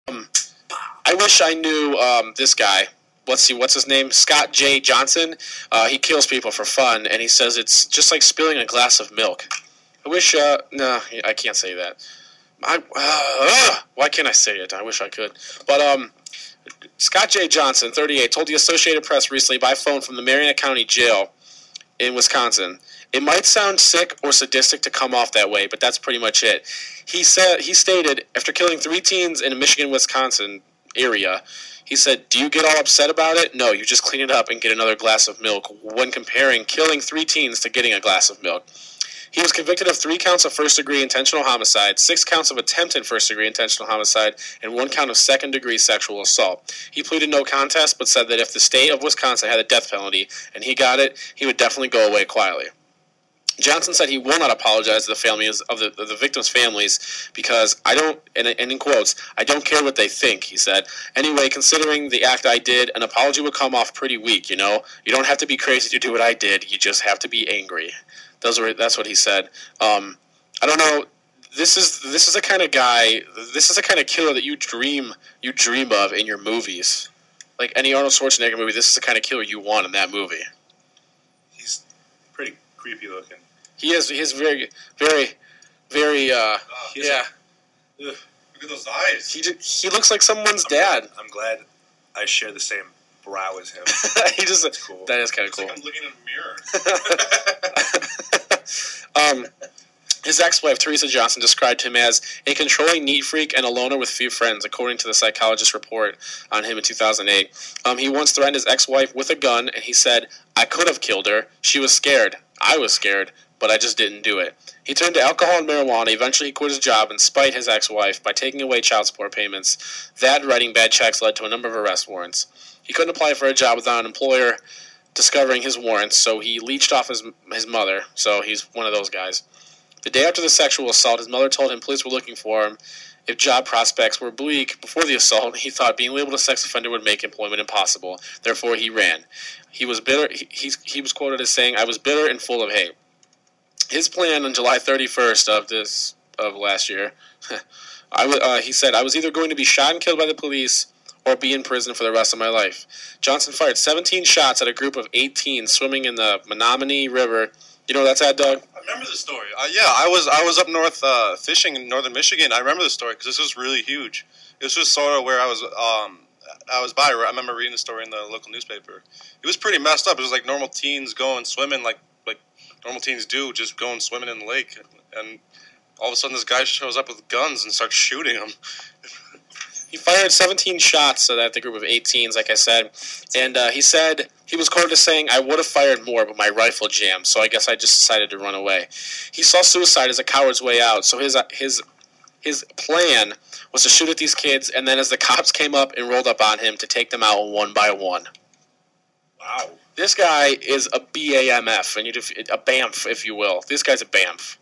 Um, I wish I knew this guy. Let's see, what's his name? Scott J. Johnson. He kills people for fun, and he says it's just like spilling a glass of milk. I wish, no, I can't say that. Why can't I say it? I wish I could. But, Scott J. Johnson, 38, told the Associated Press recently by phone from the Marion County Jail in Wisconsin. It might sound sick or sadistic to come off that way, but that's pretty much it. He stated, after killing 3 teens in a Michigan-Wisconsin area, he said, "Do you get all upset about it? No, you just clean it up and get another glass of milk," when comparing killing 3 teens to getting a glass of milk. He was convicted of 3 counts of first-degree intentional homicide, 6 counts of attempted first-degree intentional homicide, and 1 count of second-degree sexual assault. He pleaded no contest, but said that if the state of Wisconsin had a death penalty and he got it, he would definitely go away quietly. Johnson said he will not apologize to the families of the victims' families because I don't, and in quotes, "I don't care what they think," he said. "Anyway, considering the act I did, an apology would come off pretty weak, you know? You don't have to be crazy to do what I did. You just have to be angry." That's what he said. I don't know. This is the kind of guy. This is the kind of killer that you dream of in your movies. Like any Arnold Schwarzenegger movie, this is the kind of killer you want in that movie. He's pretty creepy looking. He is very, very, very. Yeah. Look at those eyes. He looks like someone's dad. I'm glad I share the same brow as him. He just. That's cool. That is kind of cool. Like I'm looking in a mirror. His ex-wife, Teresa Johnson, described him as a controlling neat freak and a loner with few friends, according to the psychologist's report on him in 2008. He once threatened his ex-wife with a gun, and he said, "I could have killed her. She was scared. I was scared, but I just didn't do it." He turned to alcohol and marijuana. Eventually, he quit his job and spite his ex-wife by taking away child support payments. That, writing bad checks, led to a number of arrest warrants. He couldn't apply for a job without an employer discovering his warrants, so he leached off his mother, so he's one of those guys. The day after the sexual assault, his mother told him police were looking for him. If job prospects were bleak before the assault, he thought being labeled a sex offender would make employment impossible. Therefore, he ran. He was bitter. He was quoted as saying, "I was bitter and full of hate." His plan on July 31st of last year, he said, "I was either going to be shot and killed by the police or be in prison for the rest of my life." Johnson fired 17 shots at a group of 18 swimming in the Menominee River. You know where that's at, Doug? I remember the story. Yeah, I was up north fishing in northern Michigan. I remember the story because this was really huge. This was sort of where I was by. I remember reading the story in the local newspaper. It was pretty messed up. It was like normal teens going swimming, like normal teens do, just going swimming in the lake, and all of a sudden this guy shows up with guns and starts shooting them. He fired 17 shots at the group of 18s, like I said, and he said he was quoted as saying, "I would have fired more, but my rifle jammed, so I guess I just decided to run away." He saw suicide as a coward's way out, so his plan was to shoot at these kids, and then as the cops came up and rolled up on him, to take them out one by one. Wow. This guy is a BAMF, and a BAMF, if you will. This guy's a BAMF.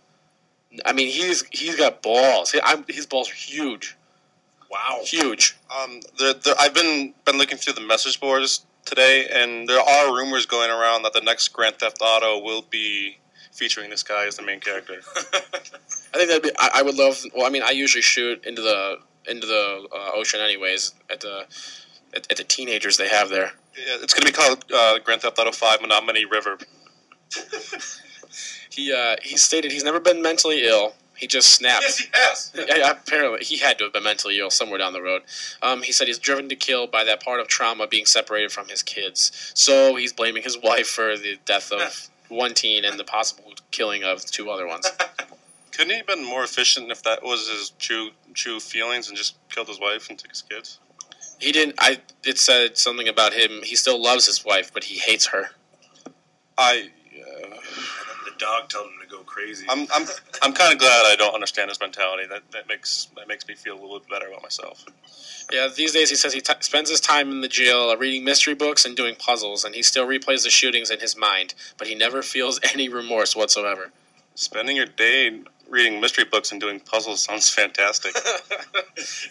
I mean, he's got balls. His balls are huge. Wow. Huge. I've been looking through the message boards today, and there are rumors going around that the next Grand Theft Auto will be featuring this guy as the main character. I think that'd be. I would love. Well, I mean, I usually shoot into the ocean, anyways. At the teenagers they have there. Yeah, it's going to be called Grand Theft Auto 5 Menominee River. He stated he's never been mentally ill. He just snapped. Yes, he has. Apparently, he had to have been mentally ill somewhere down the road. He said he's driven to kill by that part of trauma being separated from his kids. So he's blaming his wife for the death of one teen and the possible killing of 2 other ones. Couldn't he have been more efficient if that was his true feelings and just killed his wife and took his kids? He didn't. It said something about him. He still loves his wife, but he hates her. And then the dog told him to go crazy. I'm kind of glad I don't understand his mentality. That makes me feel a little bit better about myself. Yeah, these days he says he spends his time in the jail reading mystery books and doing puzzles, and he still replays the shootings in his mind, but he never feels any remorse whatsoever. Spending your day reading mystery books and doing puzzles sounds fantastic.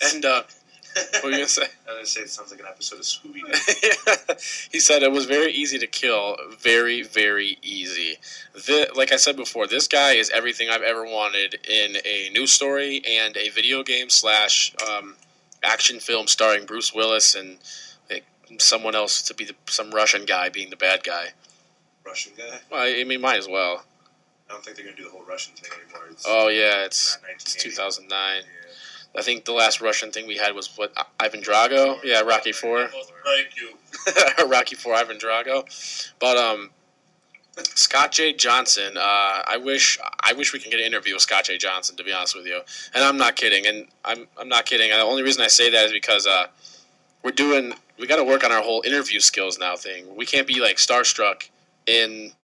And what were you going to say? I was going to say it sounds like an episode of Scooby-Doo. He said it was very easy to kill. Very, very easy. Like I said before, this guy is everything I've ever wanted in a news story and a video game / action film starring Bruce Willis and like someone else to be some Russian guy being the bad guy. Russian guy? Well, I mean, might as well. I don't think they're gonna do the whole Russian thing anymore. Oh yeah, it's not 2009. Yeah. I think the last Russian thing we had was what, Ivan Drago? Yeah, Rocky 4. Like you. Rocky 4, Ivan Drago. But Scott J. Johnson, I wish we can get an interview with Scott J. Johnson, to be honest with you. And I'm not kidding. And I'm not kidding. The only reason I say that is because we got to work on our whole interview skills now thing. We can't be like starstruck in